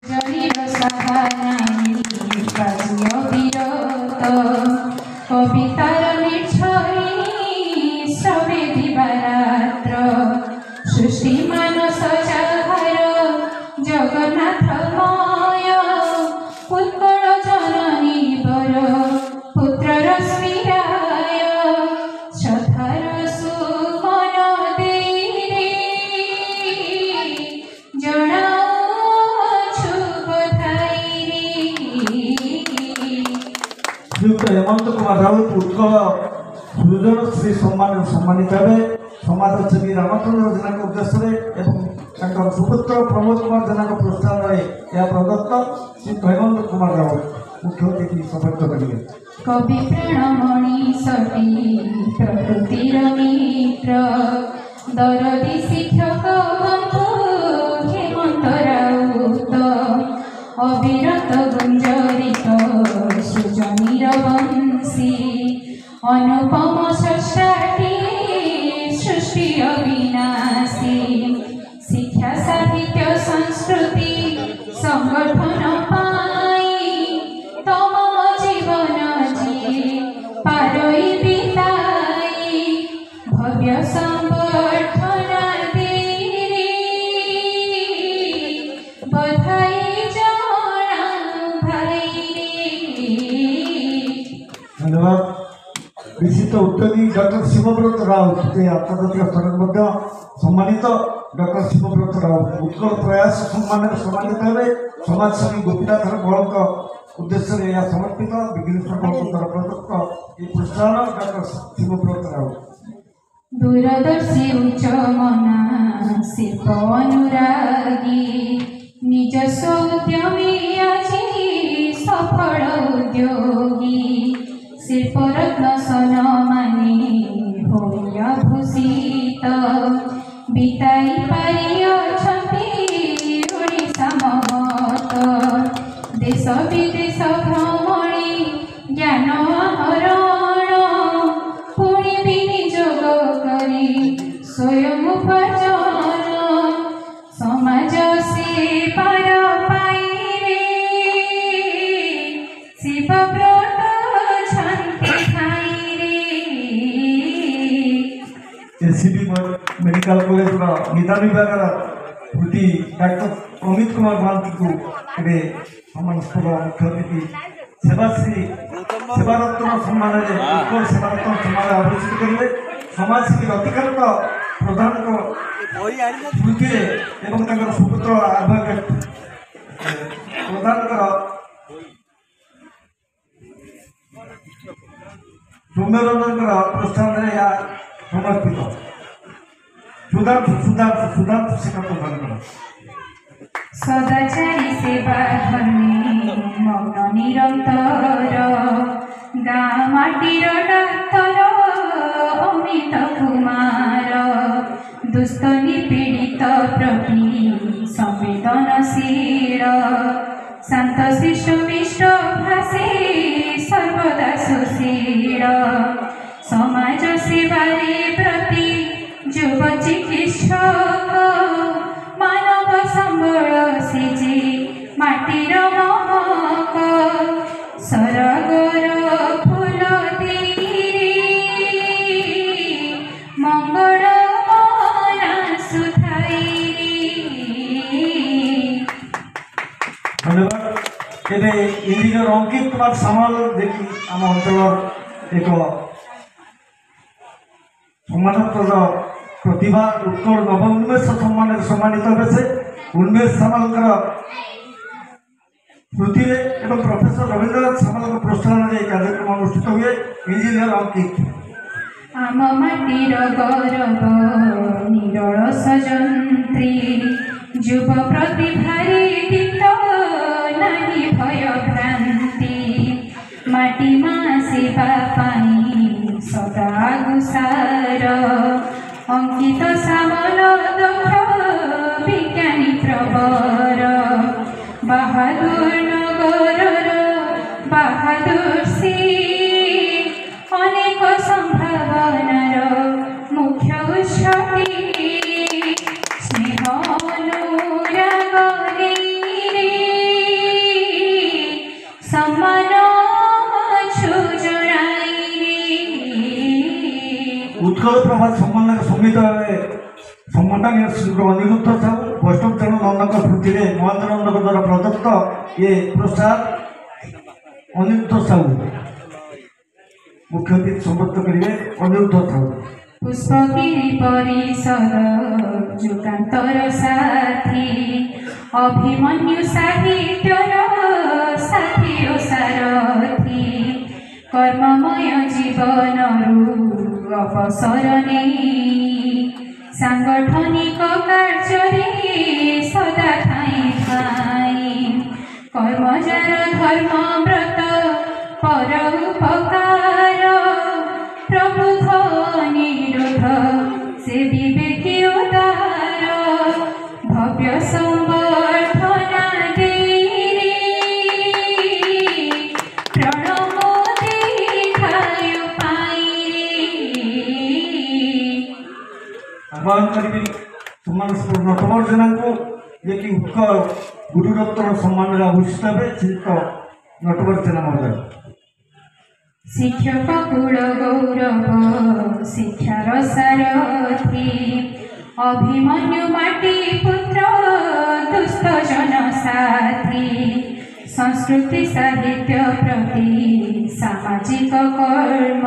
জরির সাহানাই কাজিও বিরত কবিতার নির্ঝরি সবে দিবারাত্র সৃষ্টি মানস যাহার জগন্নাথময় উৎকল জননী বর পুত্রর স্মিরায় শ্রদ্ধার সুমন দেই জনাউছু বধাই শ্রীযুক্ত হেমন্ত কুমার রাউত উৎকল সৃজনশ্রী সম্মানে সম্মানিত হবে সমাজসেবী রামচন্দ্র জেনাଙ୍କ ଉଦ୍ଦେଶ୍ୟରେ ଏବଂ ତାଙ୍କର ସୁପୁତ୍ର ପ୍ରମୋଦ କୁମାର ଜେନାଙ୍କ ପ୍ରୋତ୍ସାହନରେ ଏହା ପ୍ରଦତ୍ତ ଶ୍ରୀ ହେମନ୍ତ କୁମାର ରାଉତ ମୁଖ୍ୟ ଅତିଥି ସଫଳିତ କରିବେ। কবি প্রাণমণি সতী প্রকৃতির মিত্র দরদি শিক্ষক বন্ধু হেমন্ত রাউত অবিরত গুঞ্জরিত সুজনীর বংশী অনুপম স্রষ্টাটি সৃষ্টি অবিনাশী শিক্ষা সাহিত্য সংস্কৃতি সংগঠন পাই তম জীবন জিয়ে পারই বিতাই ভব্য সম্বর্ধনা দেই বধাই জনাও ভাই ধন্যবাদ। বিশিষ্ট উদ্যোগী ডক্টর শিবব্রত রাউত যে আন্তর্জাতিক স্তরের মধ্যে সম্মানিত ডক্টর শিবব্রত রাউত উৎকল প্রয়াস সম্মানের সম্মানিত হবে সমাজসেবী গোপীনাথ বড়ଙ୍କ উদ্দেশ্যে ଏହା ସମର୍ପିତ ବିଭିନ୍ନ ସଂଗଠନ ଦ୍ୱାରା ପ୍ରଦତ୍ତ এই ପ୍ରୋତ୍ସାହନ ଡକ୍ଟର ଶିବବ୍ରତ ରାଉତ। দূরদর্শী উচ্চ মনা শিল্প অনুরাগী নিজস্ব উদ্যমী আজি সফল উদ্যোগী শিল্পরত্ন সনমানে হইয়া ভূষিত বিতাই পারিঅছন্তি ওড়িশা মহত দেশ বিদেশ ভ্রমণী জ্ঞান আহরণ পুଣି বিনিযোগ করি স্বয়ং উপার্জন সমাজ সেবার পাইরে শিবব্রত শান্তি খাইরে। एसीबी मेडिकल कॉलेज निदान विभाग वृत्ति डॉक्टर अमित कुमार महांती को ए सम्मान मुख्य अतिथि सेवाश्री सेवारत्न सम्मान उत्कल सेवारत्न सम्मान आभूषित करेंगे समाजसेवी रतिकांत प्रधान स्मृति एवं सुपुत्र एडवोकेट प्रधान सौम्यरंजन प्रोत्साहन समर्पित सुधांशु शिखर प्रदान कर सदाचारी सेवा धर्मे मग्न निरंतर गाँ माटीर डाक्तर अमित कुमार दुष्ट निपीड़ित प्रति संवेदनशील शांत शिष्ट मिष्ट भाषे सर्वदा सुशील समाज सेवारे प्रति युव चिकित्सक मानव संबल सिजी माटीर महक सरगर फूल मंगल मना सुधाई। धन्यवाद। एबे इंजीनियर अंकित कुमार सामल देखी आम अंचल एक सम्मानप्रद प्रतिभा उत्कल नव उन्मेष सम्मान सम्मानित हे उन्मेष सामल स्मृति एवं प्रोफेसर रवींद्रनाथ सामल प्रोत्साहन कार्यक्रम अनुष्ठित हुए। इंजीनियर अंकित आम माटीर गौरव निरल सजंत्री युव प्रतिभारे दीप्त नाही भय भ्रांति माटी माँ सेवा पाई सदा गुसार अंकित सामल दक्ष विज्ञानी प्रवर बाहादुर नगर बाहादुर सिंह अनेक संभावनार मुख्य उत्सटी स्नेह अनुराग रे ଉଜ୍জ্ୱଳ ପ୍ରଭାତ ସମ୍ମାନରେ ସମ୍ମିଳିତ ଭାବେ ସମ୍ମାନନୀୟ ଶ୍ରୀ ଅନିରୁଦ୍ଧ ସାହୁ ବୈଷ୍ଣବ ଚରଣ ନନ୍ଦଙ୍କ ସ୍ମୃତିରେ ମହେନ୍ଦ୍ର ନନ୍ଦଙ୍କ ଦ୍ୱାରା ପ୍ରଦତ୍ତ ଏ ପୁରସ୍କାର ଅନିରୁଦ୍ଧ ସାହୁ ମୁଖ୍ୟ ଅତିଥି ସମ୍ବର୍ଦ୍ଧିତ କରିବେ ଅନିରୁଦ୍ଧ ସାହୁ। पुष्पगिरी परिषद जुगान्तर साथी अभिमन्यु साहित्यर साथी ओ सारथी कर्ममय जीवनरु अवसर नेई सांगठनिक कार्य सदा ठाई ठाई कर्मजार धर्म व्रत पर उपकार प्रबुध निरोध से विवेकी उदार भव्य संवर्धना देरी प्रणव देखायु पाई आह्वान करी सम्मान नटवर जना को ये कि उत्कल गुरुरत्न सम्मान आभूषित हे श्रीयुक्त नटवर जना महोदय। शिक्षक कुल गौरव शिक्षार सारथी अभिमन्यु माटी पुत्र दुष्ट जन साथी संस्कृति साहित्य प्रति सामाजिक कर्म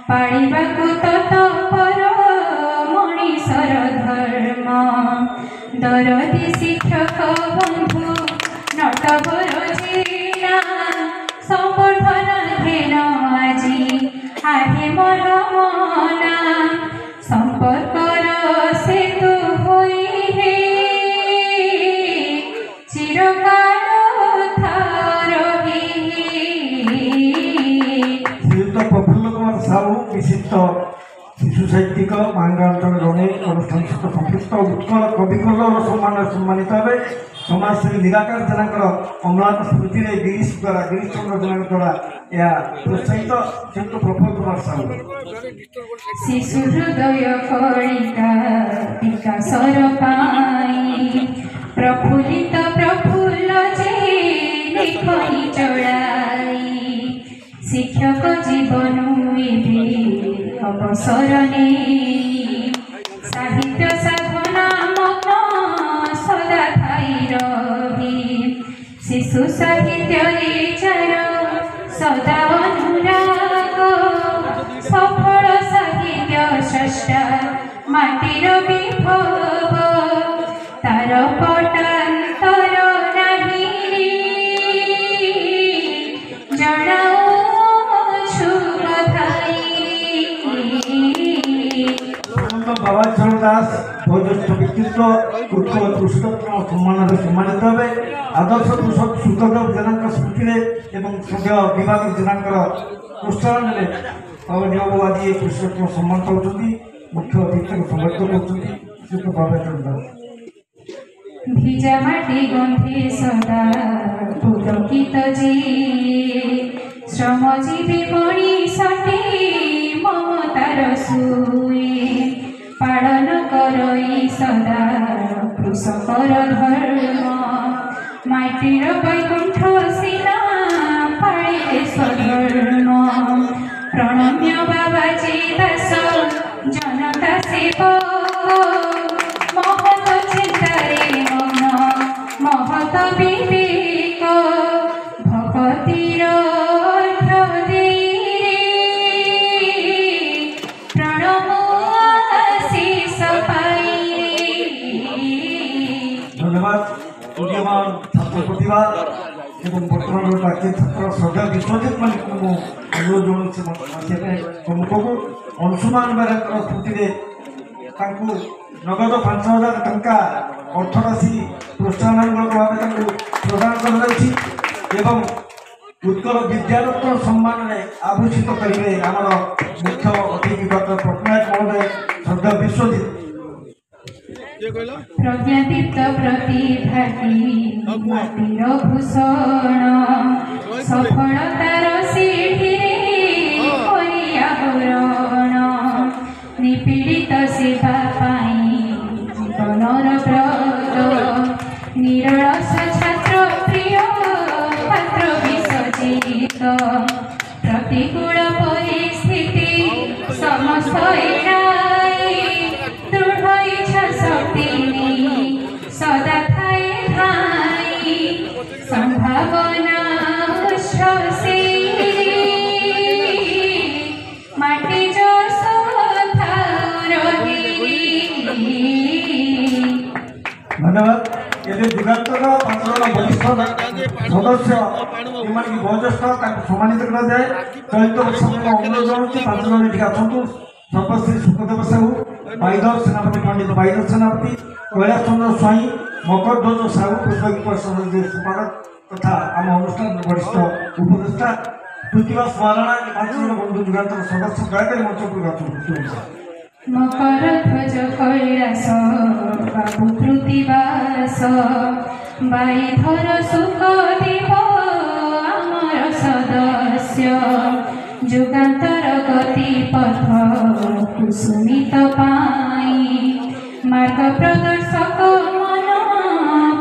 पाळिबाकु तत्पर मणिषर धर्म दरदी शिक्षक बंधु नटवर जीना संवर्धन घेन आजी आहे मोर मना संपर्कर सेतु होई हे चिरकाल थारही। श्रीयुक्त प्रफुल्ल कुमार साहू विशिष्ट शिशु साहित्यिक महांगांचल जड़े अनुष्ठान सहित संपृक्त उत्कल कविकुल सम्मान सम्मानित हे समाजसेवी निराकार जेनाकर अम्लान स्मृति गिरीश द्वारा गिरीश चंद्र जेना द्वारा यह प्रोत्साहित श्रीयुक्त प्रफुल्ल कुमार साहू। शिशु हृदय कणिका विकासर पाई प्रफुल्लित प्रफुल्ल जे लिखई चढ़ाई शिक्षक जीवन एबे अवसर नेई साहित्य साधना मग्न सदा थाई रही शिशु साहित्य चार सदा अनुराग सफल साहित्य स्रष्टा माटीर विभव तार पटान्तर नाही जणाउछु बधाई। बाबाचरण दास वयोज्येष्ठ व्यक्तित्व उत्कल कृषिरत्न सम्मान सम्मानित हे आदर्श कृषक सुखदेव जेना स्मृति एवं श्रद्धेय विभाग जेना प्रोत्साहन माननीय बाबू आज ये कृषिरत्न सम्मान पाँच मुख्य अतिथि संबर्धित कर बाबाचरण दास। भिजा माटी गंधे सदा पुलकित जी श्रमजीवी मणिषटे ममतार सुए पालन करई सदा कृषकर धर्म माटीर वैकुंठ सीना पाइले स्वधर्म प्रणम्य बाबाजी दास जनता सेवक महत चिंतारे मन महत विवेक भगतीर प्रणम आशीष पाई। धन्यवाद उदीयमान छात्र प्रतिभा एवं बर्तमान प्राचीन छात्र श्रद्धा विश्वजित मालिक को अनुरोध जनाते प्रमुख को अंशुमान बेहरा स्मृति नगद 5,000 टंका अर्थराशि प्रोत्साहनमूलक भाव प्रदान कर उत्कल विद्यारत्न सम्मान में आभूषित करेंगे आमर मुख्य अतिथि डॉक्टर पट्टनायक महोदय श्रद्धा विश्वजित। प्रज्ञादीप्त प्रतिभागी माटीर भूषण सफलतार सीढ़ी पर्यावरण निपीड़ित सेवा पाई जीवनर व्रत निरलस छात्र प्रिय पात्र विसर्जित प्रतिकूल परिस्थिति समस्त संभावना उच्छ्वसे माटी जो सोथा रही। धन्यवाद। ये जुगातर 5 जन वरिष्ठ सदस्य एमानकी वयोज्येष्ठ सम्मानित करा जाए। चलित वर्ष अनुरोध जनाऊँ 5 जन ये आसतु सर्वश्री सुखदेव साहू, बाईधर सेनापति पंडित बाईधर सेनापति, कैलाश चंद्र स्वाई, मकर ध्वज साहू, पुष्पक सुपारक तथा आम अनुष्ठान वरिष्ठ उपदेष्टा पृथ्वीराज महाराणा 5 जन बंधु जुगातर सदस्य दयाकोरी मंच उपरକୁ मकर ध्वज कैलास बाबू कृतिवास बाईधर सुखदेव आमर सदस्य जुगान्तर गति पथ कुसुमित पाई मार्ग प्रदर्शक मन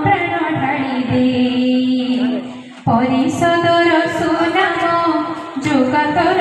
प्राण ढाଳି दे परिषदर सुनाम जुगान्तर